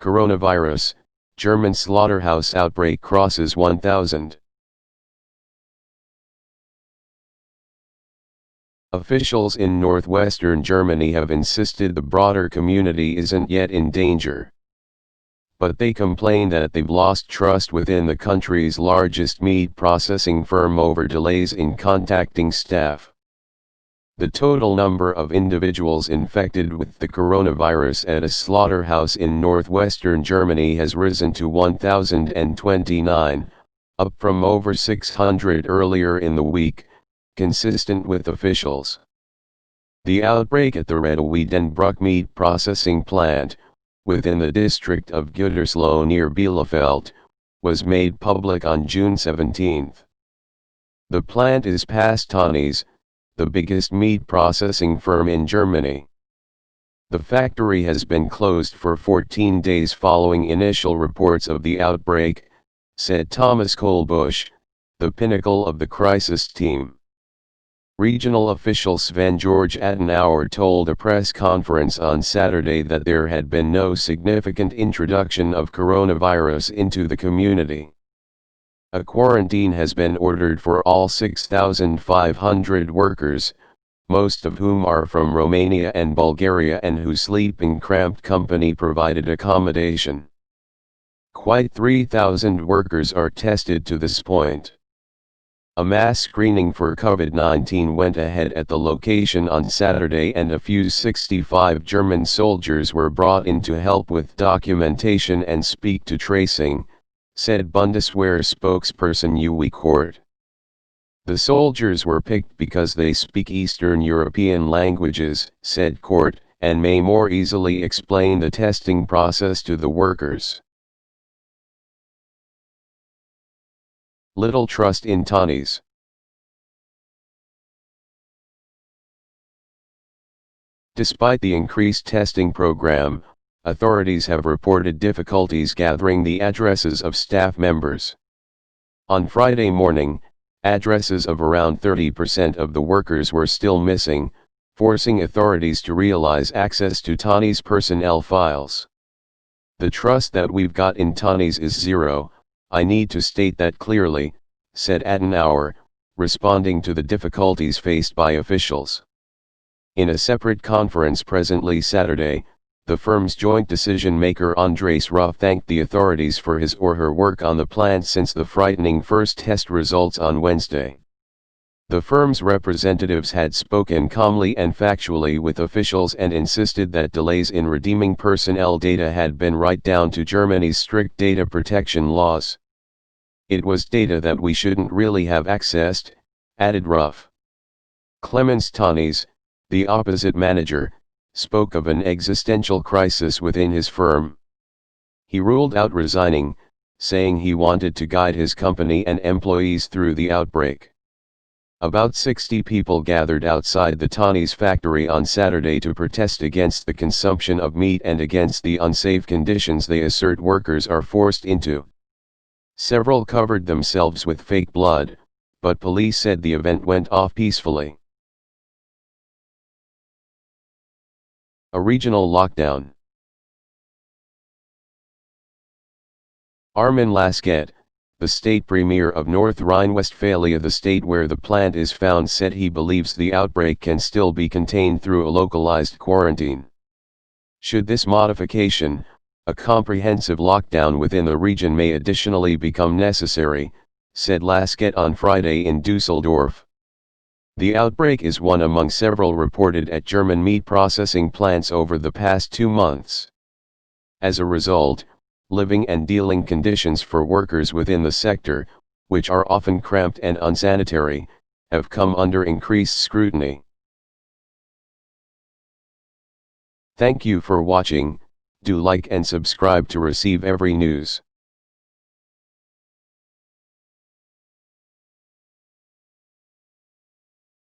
Coronavirus, German slaughterhouse outbreak crosses 1,000. Officials in northwestern Germany have insisted the broader community isn't yet in danger. But they complain that they've lost trust within the country's largest meat processing firm over delays in contacting staff. The total number of individuals infected with the coronavirus at a slaughterhouse in northwestern Germany has risen to 1,029, up from over 600 earlier in the week, consistent with officials. The outbreak at the Rheda-Wiedenbrück meat processing plant, within the district of Gütersloh near Bielefeld, was made public on June 17. The plant is past Tönnies, the biggest meat processing firm in Germany. The factory has been closed for 14 days following initial reports of the outbreak, said Thomas Kuhlbusch, the pinnacle of the crisis team. Regional official Sven-Georg Adenauer told a press conference on Saturday that there had been no significant introduction of coronavirus into the community. A quarantine has been ordered for all 6,500 workers, most of whom are from Romania and Bulgaria and who sleep in cramped company-provided accommodation. Quite 3,000 workers are tested to this point. A mass screening for COVID-19 went ahead at the location on Saturday, and a few 65 German soldiers were brought in to help with documentation and speak to tracing, said Bundeswehr spokesperson Uwe Kort. The soldiers were picked because they speak Eastern European languages, said Kort, and may more easily explain the testing process to the workers. Little trust in Tönnies. Despite the increased testing program, authorities have reported difficulties gathering the addresses of staff members. On Friday morning, addresses of around 30% of the workers were still missing, forcing authorities to realize access to Tönnies personnel files. "The trust that we've got in Tönnies is zero, I need to state that clearly," said Adenauer, responding to the difficulties faced by officials. In a separate conference presently Saturday, the firm's joint decision-maker Andreas Ruff thanked the authorities for his or her work on the plant since the frightening first test results on Wednesday. The firm's representatives had spoken calmly and factually with officials and insisted that delays in redeeming personnel data had been right down to Germany's strict data protection laws. "It was data that we shouldn't really have accessed," added Ruff. Clemens Tönnies, the opposite manager, spoke of an existential crisis within his firm. He ruled out resigning, saying he wanted to guide his company and employees through the outbreak. About 60 people gathered outside the Tönnies factory on Saturday to protest against the consumption of meat and against the unsafe conditions they assert workers are forced into. Several covered themselves with fake blood, but police said the event went off peacefully. A regional lockdown. Armin Laschet, the state premier of North Rhine-Westphalia, the state where the plant is found, said he believes the outbreak can still be contained through a localized quarantine. Should this modification, a comprehensive lockdown within the region may additionally become necessary, said Laschet on Friday in Düsseldorf. The outbreak is one among several reported at German meat processing plants over the past 2 months. As a result, living and dealing conditions for workers within the sector, which are often cramped and unsanitary, have come under increased scrutiny. Thank you for watching. Do like and subscribe to receive every news.